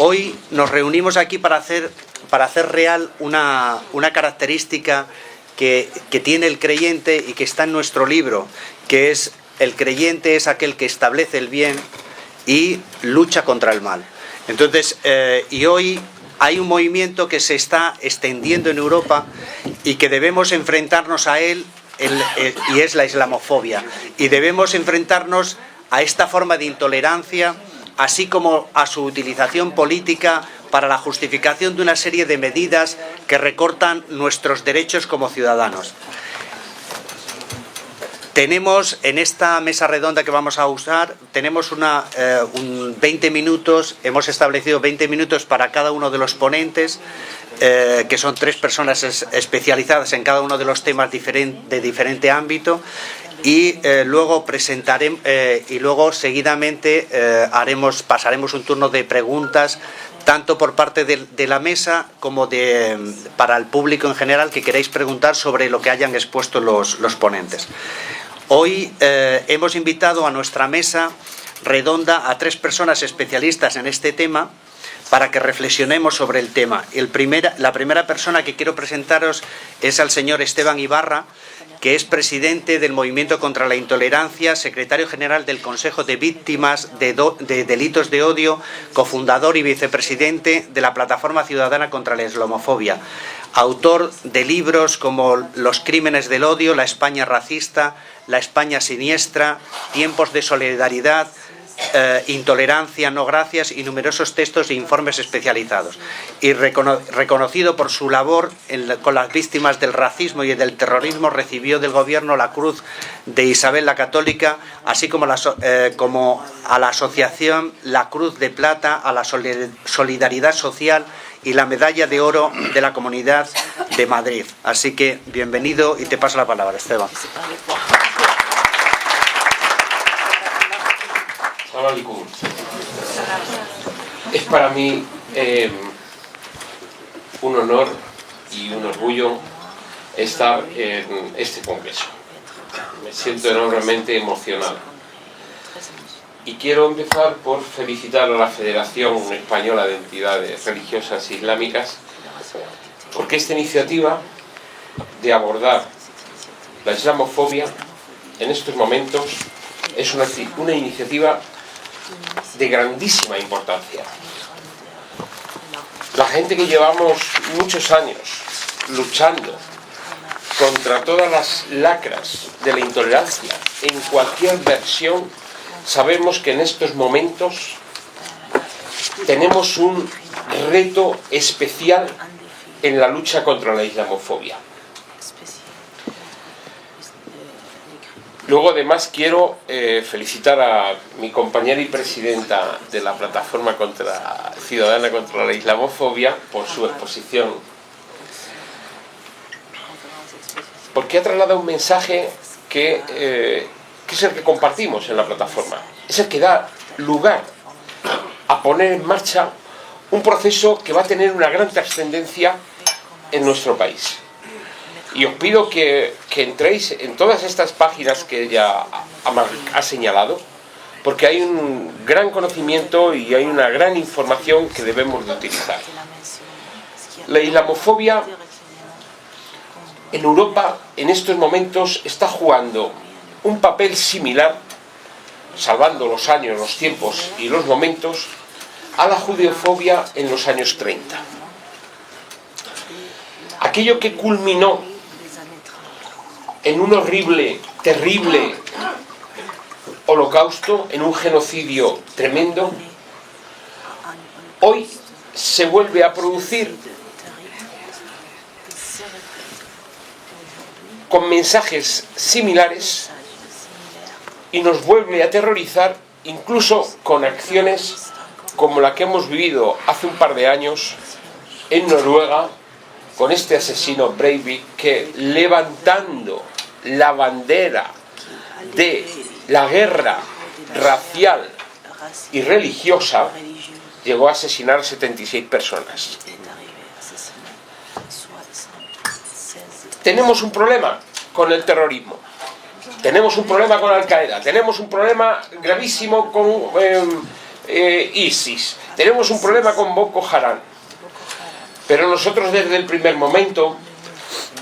Hoy nos reunimos aquí para hacer real una característica que tiene el creyente y que está en nuestro libro, que es: el creyente es aquel que establece el bien y lucha contra el mal. Entonces, y hoy hay un movimiento que se está extendiendo en Europa y que debemos enfrentarnos a él, y es la islamofobia. Y debemos enfrentarnos a esta forma de intolerancia, así como a su utilización política para la justificación de una serie de medidas que recortan nuestros derechos como ciudadanos. Tenemos en esta mesa redonda que vamos a usar, tenemos 20 minutos, hemos establecido 20 minutos para cada uno de los ponentes, que son 3 personas especializadas en cada uno de los temas de diferente ámbito, y luego presentaremos y luego seguidamente pasaremos un turno de preguntas, tanto por parte de la mesa como para el público en general que queréis preguntar sobre lo que hayan expuesto los ponentes. Hoy hemos invitado a nuestra mesa redonda a 3 personas especialistas en este tema para que reflexionemos sobre el tema. La primera persona que quiero presentaros es al señor Esteban Ibarra, que es presidente del Movimiento contra la Intolerancia, secretario general del Consejo de Víctimas de Delitos de Odio, cofundador y vicepresidente de la Plataforma Ciudadana contra la Islamofobia, autor de libros como Los crímenes del odio, La España racista, La España siniestra, Tiempos de solidaridad, Intolerancia, no gracias, y numerosos textos e informes especializados, y reconocido por su labor con las víctimas del racismo y del terrorismo. Recibió del gobierno la Cruz de Isabel la Católica, así como a la asociación la Cruz de Plata, a la Solidaridad Social y la Medalla de Oro de la Comunidad de Madrid. Así que bienvenido, y te paso la palabra, Esteban. Es para mí un honor y un orgullo estar en este congreso. Me siento enormemente emocionado. Y quiero empezar por felicitar a la Federación Española de Entidades Religiosas Islámicas, porque esta iniciativa de abordar la islamofobia en estos momentos es una iniciativa de grandísima importancia. La gente que llevamos muchos años luchando contra todas las lacras de la intolerancia en cualquier versión, sabemos que en estos momentos tenemos un reto especial en la lucha contra la islamofobia. Luego, además, quiero felicitar a mi compañera y presidenta de la Plataforma Ciudadana contra la Islamofobia por su exposición, porque ha trasladado un mensaje que es el que compartimos en la plataforma. Es el que da lugar a poner en marcha un proceso que va a tener una gran trascendencia en nuestro país. Y os pido que entréis en todas estas páginas que ella ha señalado, porque hay un gran conocimiento y hay una gran información que debemos de utilizar. La islamofobia en Europa en estos momentos está jugando un papel similar, salvando los años, los tiempos y los momentos, a la judeofobia en los años 30. Aquello que culminó en un horrible, terrible holocausto, en un genocidio tremendo, hoy se vuelve a producir con mensajes similares y nos vuelve a aterrorizar, incluso con acciones como la que hemos vivido hace un par de años en Noruega, con este asesino Breivik, que levantando la bandera de la guerra racial y religiosa llegó a asesinar 76 personas. Tenemos un problema con el terrorismo, tenemos un problema con Al-Qaeda, tenemos un problema gravísimo con ISIS, tenemos un problema con Boko Haram. Pero nosotros desde el primer momento,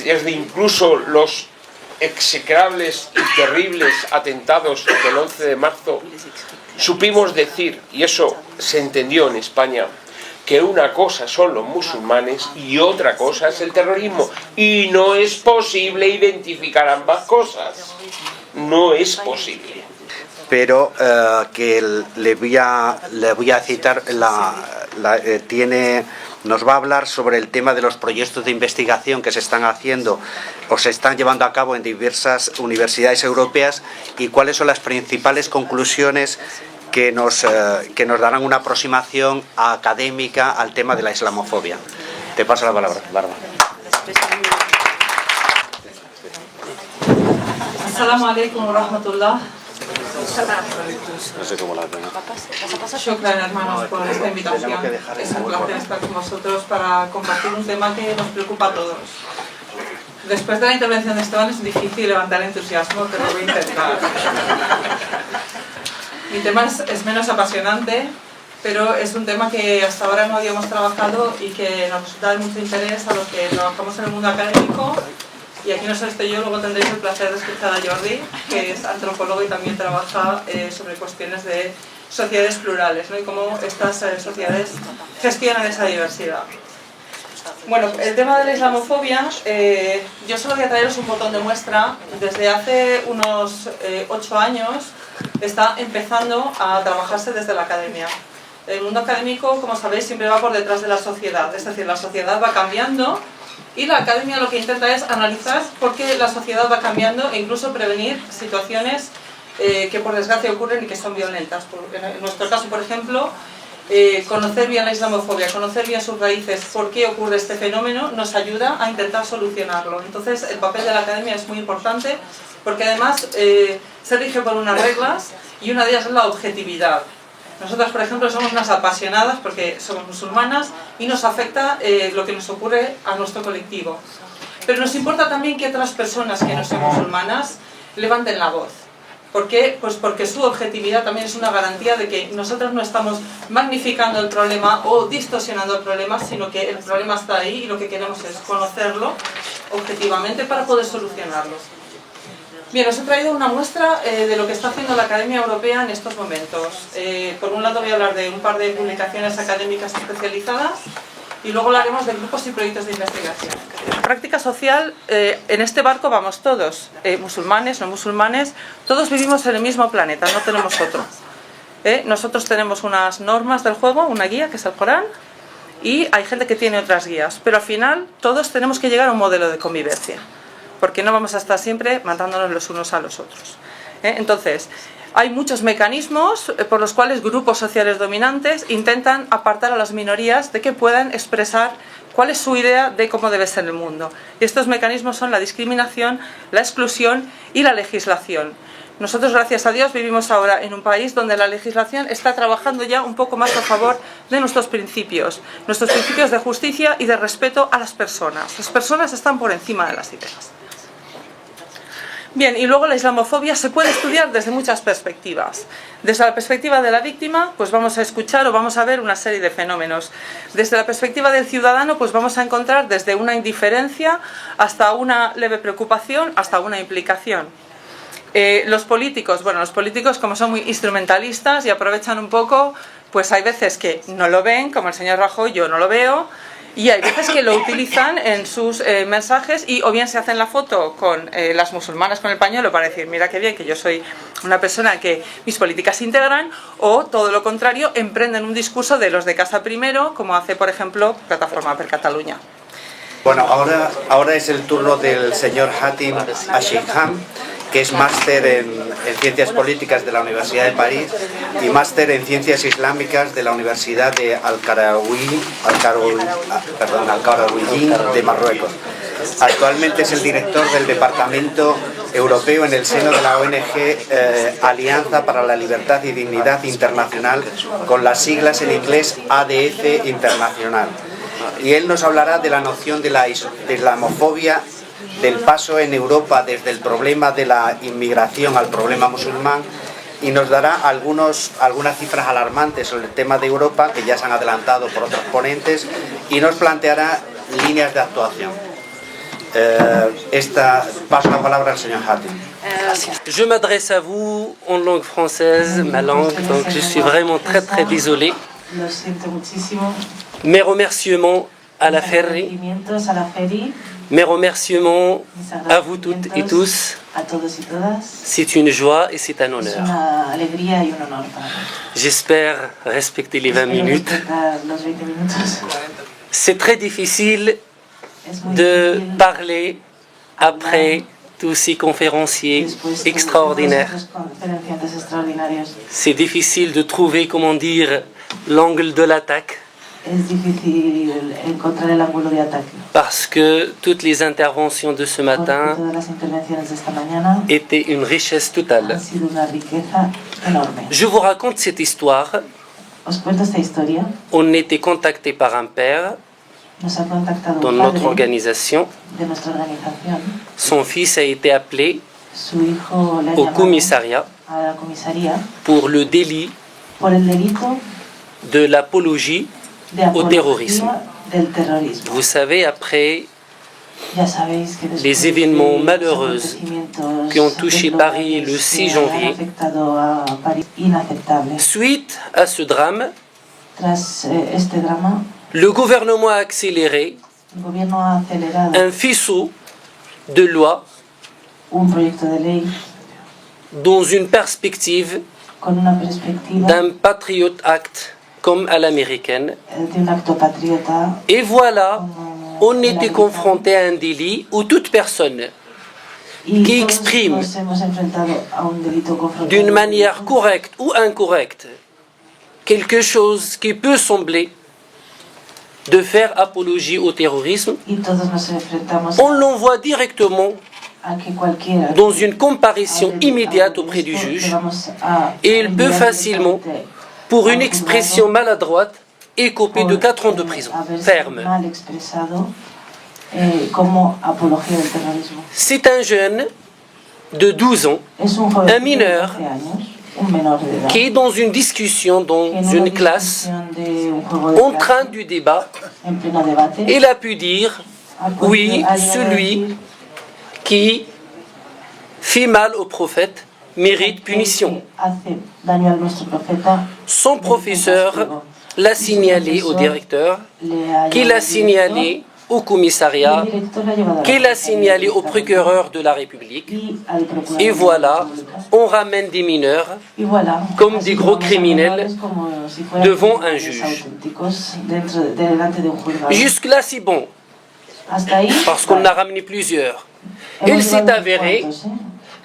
desde incluso los execrables y terribles atentados del 11 de marzo, supimos decir, y eso se entendió en España, que una cosa son los musulmanes y otra cosa es el terrorismo. Y no es posible identificar ambas cosas. No es posible. Pero que le voy a citar, nos va a hablar sobre el tema de los proyectos de investigación que se están haciendo o se están llevando a cabo en diversas universidades europeas y cuáles son las principales conclusiones que nos darán una aproximación académica al tema de la islamofobia. Te paso la palabra, Bárbara. Assalamu alaikum wa rahmatullah. No sé cómo la tengo. Shukran, hermanos, por esta invitación. Es un placer estar con vosotros para compartir un tema que nos preocupa a todos. Después de la intervención de Esteban es difícil levantar entusiasmo, pero voy a intentar. Mi tema es menos apasionante, pero es un tema que hasta ahora no habíamos trabajado y que nos resulta de mucho interés a los que trabajamos en el mundo académico. Y aquí no solo estoy yo, luego tendréis el placer de escuchar a Jordi, que es antropólogo y también trabaja sobre cuestiones de sociedades plurales, ¿no? Y cómo estas sociedades gestionan esa diversidad. Bueno, el tema de la islamofobia, yo solo voy a traeros un botón de muestra. Desde hace unos 8 años está empezando a trabajarse desde la academia. El mundo académico, como sabéis, siempre va por detrás de la sociedad, es decir, la sociedad va cambiando y la academia lo que intenta es analizar por qué la sociedad va cambiando e incluso prevenir situaciones que por desgracia ocurren y que son violentas. En nuestro caso, por ejemplo, conocer bien la islamofobia, conocer bien sus raíces, por qué ocurre este fenómeno, nos ayuda a intentar solucionarlo. Entonces, el papel de la academia es muy importante porque además se rige por unas reglas y una de ellas es la objetividad. Nosotras, por ejemplo, somos unas apasionadas porque somos musulmanas y nos afecta lo que nos ocurre a nuestro colectivo. Pero nos importa también que otras personas que no son musulmanas levanten la voz. ¿Por qué? Pues porque su objetividad también es una garantía de que nosotros no estamos magnificando el problema o distorsionando el problema, sino que el problema está ahí y lo que queremos es conocerlo objetivamente para poder solucionarlo. Bien, os he traído una muestra de lo que está haciendo la Academia Europea en estos momentos. Por un lado voy a hablar de un par de publicaciones académicas especializadas y luego hablaremos de grupos y proyectos de investigación. Práctica social, en este barco vamos todos, musulmanes, no musulmanes, todos vivimos en el mismo planeta, no tenemos otro. Nosotros tenemos unas normas del juego, una guía que es el Corán, y hay gente que tiene otras guías, pero al final todos tenemos que llegar a un modelo de convivencia, porque no vamos a estar siempre matándonos los unos a los otros. Entonces, hay muchos mecanismos por los cuales grupos sociales dominantes intentan apartar a las minorías de que puedan expresar cuál es su idea de cómo debe ser el mundo. Y estos mecanismos son la discriminación, la exclusión y la legislación. Nosotros, gracias a Dios, vivimos ahora en un país donde la legislación está trabajando ya un poco más a favor de nuestros principios de justicia y de respeto a las personas. Las personas están por encima de las ideas. Bien, y luego la islamofobia se puede estudiar desde muchas perspectivas. Desde la perspectiva de la víctima, pues vamos a escuchar o vamos a ver una serie de fenómenos. Desde la perspectiva del ciudadano, pues vamos a encontrar desde una indiferencia hasta una leve preocupación, hasta una implicación. Los políticos, como son muy instrumentalistas y aprovechan un poco, pues hay veces que no lo ven, como el señor Rajoy, yo no lo veo, y hay veces que lo utilizan en sus mensajes y o bien se hacen la foto con las musulmanas con el pañuelo para decir mira qué bien que yo soy una persona que mis políticas se integran, o todo lo contrario, emprenden un discurso de los de casa primero, como hace por ejemplo Plataforma per Catalunya. Bueno, ahora es el turno del señor Hatim Ashiham, que es máster en Ciencias Políticas de la Universidad de París y máster en Ciencias Islámicas de la Universidad de Al-Qarawiyyin de Marruecos. Actualmente es el director del Departamento Europeo en el seno de la ONG Alianza para la Libertad y Dignidad Internacional, con las siglas en inglés ADF Internacional. Y él nos hablará de la noción de la islamofobia, del paso en Europa desde el problema de la inmigración al problema musulmán y nos dará algunas cifras alarmantes sobre el tema de Europa, que ya se han adelantado por otros ponentes, y nos planteará líneas de actuación. Paso la palabra al señor Hatim. Je m'adresse à vous en langue française, ma langue, donc je suis vraiment très désolé. Lo siento muchísimo. Mes remerciements à la Ferry, Agradecimientos a la Ferry, mes remerciements mis à vous toutes et tous. a todos y todas. C'est une joie et c'est un Es honneur. una alegría y un honor para mí. J'espère respecter les 20 Espero minutes. respetar los 20 minutos. C'est très difficile Es muy de difícil parler après tous ces conférenciers después de extraordinaires. todos estos conferenciantes extraordinarios. C'est difficile de trouver, comment dire, l'angle de l'attaque, Es difícil encontrar el ángulo de ataque. parce que toutes les interventions de ce Porque matin todas las intervenciones de esta mañana étaient une richesse totale. han sido una riqueza enorme. Je vous raconte cette histoire. Os cuento esta historia. On était contacté par un père Nos ha contactado dans un notre padre organisation. de nuestra organización. Son fils a été appelé Su hijo le ha au llamado commissariat a la comisaría pour le délit por el delito de l'apologie de au terrorisme. apología del terrorismo. Vous savez, après Ya sabéis que después les événements de malheureux los acontecimientos qui ont touché Paris le deplorables 6 que janvier, han afectado a París, inacceptables. suite à ce drame, Tras este drama, le gouvernement a accéléré el gobierno ha acelerado un faisceau de lois un proyecto de ley dans une perspective con una perspectiva d'un Patriot Act comme à l'américaine. de un acto patriota. Et voilà, como on el était americano. confronté à un délit où toute personne Y qui todos exprime nos hemos enfrentado a un delito confrontado d'une manière correcte ou incorrecte quelque chose qui peut sembler de faire apologie au terrorisme, y todos nos enfrentamos on l'envoie directement a que cualquiera dans une comparution hable immédiate de auprès du esto, juge, le vamos a et il peut enviar facilement, directamente pour al une juzgado expression maladroite, écoper de 4 ans de prison haberse ferme. mal expresado como apología del terrorismo. C'est un jeune de 12 ans Es un joven Un mineur de 12 años, un menor de edad, qui est dans une discussion dans que en una une classe, discusión de un juego de en clase, train du débat, en pleno debate, il a pu dire ha podido- oui, ha llegado a celui decir qui fait mal au prophète mérite que el punition. que hace daño a nuestro profeta, Son professeur l'a signalé au directeur, le ha qui llevado l'a al signalé au commissariat, director, y el director le ha llevado a la qui l'a comisaría signalé au directamente, procureur de la République. y al procurador Et de la voilà, República. on ramène des mineurs Y voilà, comme así des gros vamos a criminels menores como si fueran devant un criminales juge. auténticos delante de un juzgado. Jusque-là, c'est bon, Hasta ahí, parce qu'on vale. a ramené plusieurs. Hemos Il s'est llevado unos avéré cuantos,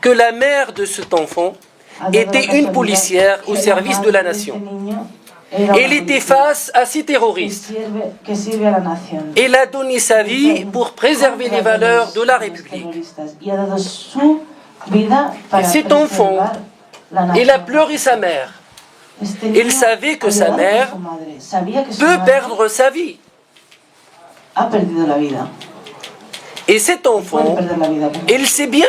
que la mère de cet enfant Ha dado la était une casualidad policière au que la service de la madre de este nation. niño era una Elle était policía face à ces que terroristes. sirve a la nación. Elle a donné sa vie pour préserver les valeurs de la République. Y ha dado su vida para Et cet preservar enfant, la Elle a nación. pleuré sa mère. Este il niño savait que ha sa llorado mère por su madre. Sabía que su Peut madre perdre sa vie. ha perdido la vida. Et cet Puede enfant, perder la vida. il sait bien,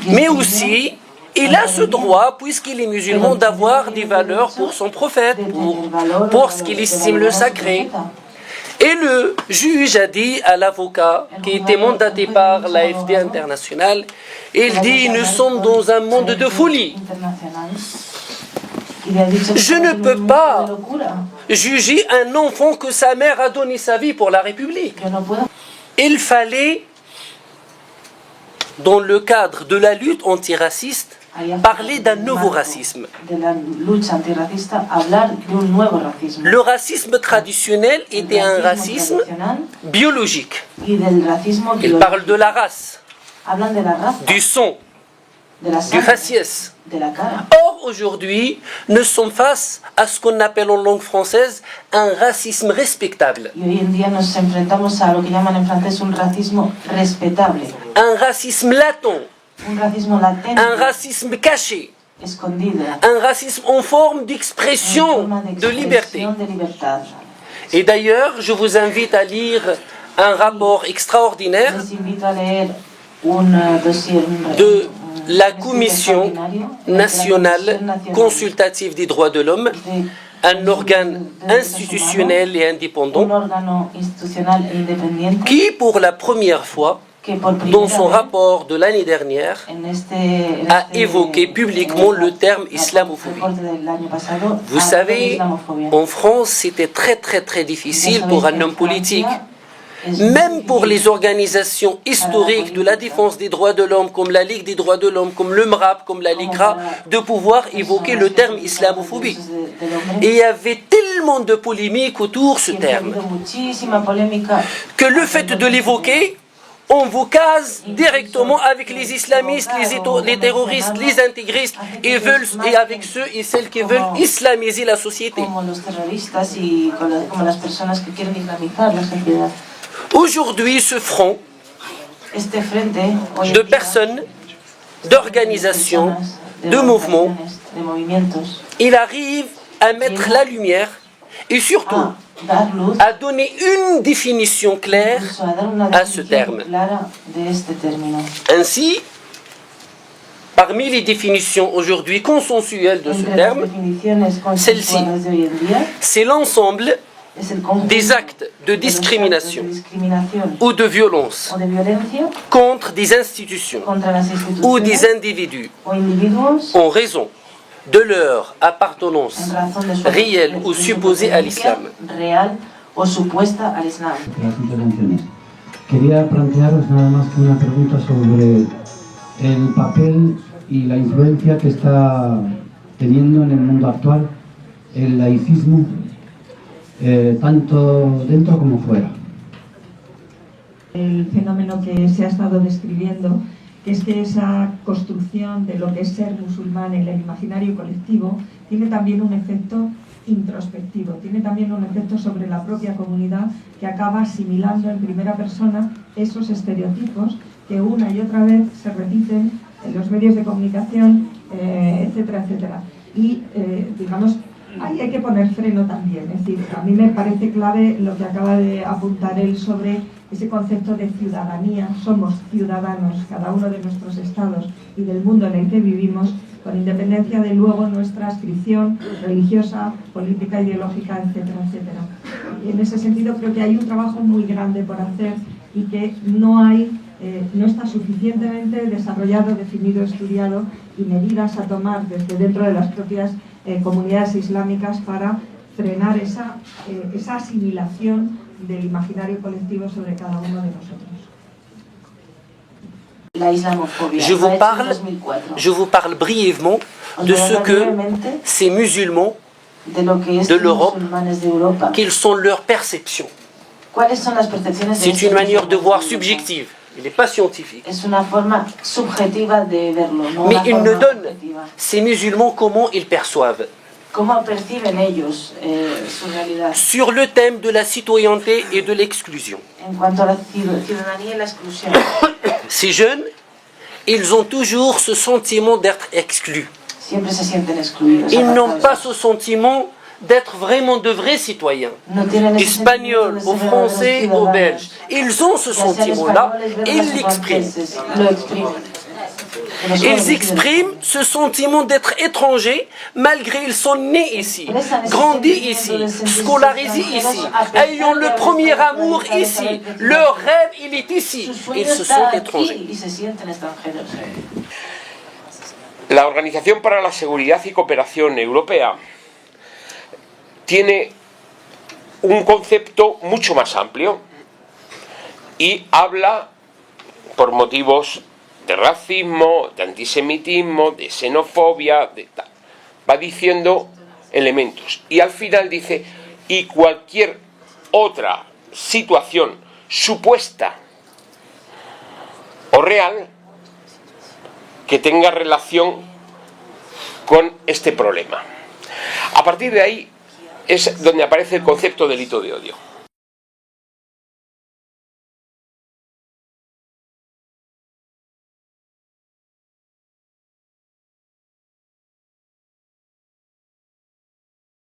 Y mais este aussi, il a ce droit, puisqu'il est musulman, d'avoir des valeurs pour son prophète, pour ce qu'il estime le sacré. Et le juge a dit à l'avocat qui était mandaté par l'AFD international, il dit, nous sommes dans un monde de folie. Je ne peux pas juger un enfant que sa mère a donné sa vie pour la République. Il fallait, dans le cadre de la lutte antiraciste, parler d'un nouveau racisme. Le racisme traditionnel était un racisme biologique. Il parle de la race, du sang, du faciès. Or, aujourd'hui, nous sommes face à ce qu'on appelle en langue française un racisme respectable. Un racisme latent. Un racisme caché. Un racisme en forme d'expression de liberté. Et d'ailleurs, je vous invite à lire un rapport extraordinaire de la Commission nationale consultative des droits de l'homme, un organe institutionnel et indépendant qui, pour la première fois, dans son rapport de l'année dernière, a évoqué publiquement le terme islamophobie. Vous savez, en France, c'était très difficile pour un homme politique, même pour les organisations historiques de la défense des droits de l'homme, comme la Ligue des droits de l'homme, comme le MRAP, comme la LICRA, de pouvoir évoquer le terme islamophobie. Et il y avait tellement de polémiques autour de ce terme, que le fait de l'évoquer, on vous case directement avec les islamistes, les terroristes, les intégristes, et avec ceux et celles qui veulent islamiser la société. Aujourd'hui, ce front de personnes, d'organisations, de mouvements, il arrive à mettre la lumière et surtout à donner une définition claire à ce terme. Ainsi, parmi les définitions aujourd'hui consensuelles de ce terme, celle-ci, c'est l'ensemble des actes de discrimination ou de violence contre des institutions ou des individus en raison de leur appartenance réelle ou supposée à l'islam. Quería plantearos nada más que una pregunta sobre el papel y la influencia que está teniendo en el mundo actual el laicismo, tanto dentro como fuera. El fenómeno que se ha estado describiendo, que es que esa construcción de lo que es ser musulmán en el imaginario colectivo tiene también un efecto introspectivo, tiene también un efecto sobre la propia comunidad que acaba asimilando en primera persona esos estereotipos que una y otra vez se repiten en los medios de comunicación, etcétera, etcétera. Y, digamos, ahí hay que poner freno también. Es decir, a mí me parece clave lo que acaba de apuntar él sobre ese concepto de ciudadanía. Somos ciudadanos, cada uno de nuestros estados y del mundo en el que vivimos, con independencia de luego nuestra adscripción religiosa, política, ideológica, etcétera, etcétera. Y en ese sentido creo que hay un trabajo muy grande por hacer y que no está suficientemente desarrollado, definido, estudiado y medidas a tomar desde dentro de las propias comunidades islámicas para frenar esa asimilación del imaginario colectivo sobre cada uno de nosotros. Je vous parle brièvement de ce que ces musulmans de l'Europe, quelles sont leurs perceptions. C'est une manière de voir subjective, il n'est pas scientifique. Mais ils nous donnent, ces musulmans, comment ils perçoivent. Sur le thème de la citoyenneté et de l'exclusion. Ces jeunes, ils ont toujours ce sentiment d'être exclus. Ils n'ont pas ce sentiment d'être vraiment de vrais citoyens, espagnols, ou français, ou belges. Ils ont ce sentiment-là et ils l'expriment. Ils expriment ce sentiment d'être étrangers malgré qu'ils sont nés ici, grandis ici, scolarisés ici, ayant le premier amour ici. Leur rêve, il est ici. Ils se sentent étrangers. La Organización para la Seguridad y Cooperación Europea tiene un concepto mucho más amplio y habla por motivos de racismo, de antisemitismo, de xenofobia, de tal. Va diciendo elementos y al final dice y cualquier otra situación supuesta o real que tenga relación con este problema. A partir de ahí es donde aparece el concepto de delito de odio.